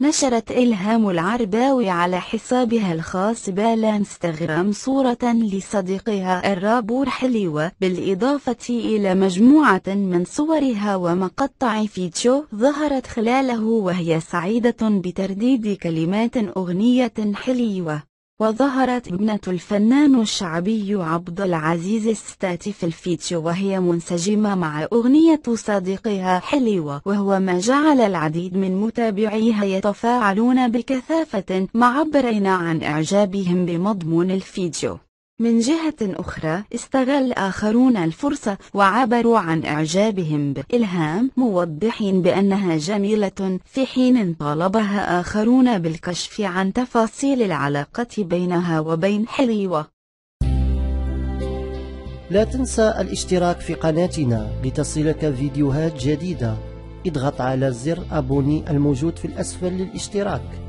نشرت إلهام العرباوي على حسابها الخاص بالانستغرام صورة لصديقها الرابور حليوة، بالإضافة إلى مجموعة من صورها ومقطع فيديو ظهرت خلاله وهي سعيدة بترديد كلمات أغنية حليوة. وظهرت ابنة الفنان الشعبي عبد العزيز الستات في الفيديو وهي منسجمة مع أغنية صديقها حليوة، وهو ما جعل العديد من متابعيها يتفاعلون بكثافة معبرين عن إعجابهم بمضمون الفيديو. من جهة أخرى، استغل آخرون الفرصة وعبروا عن إعجابهم بإلهام، موضحين بأنها جميلة، في حين طالبها آخرون بالكشف عن تفاصيل العلاقة بينها وبين حليوة. لا تنسى الاشتراك في قناتنا لتصلك فيديوهات جديدة. اضغط على زر أبوني الموجود في الأسفل للاشتراك.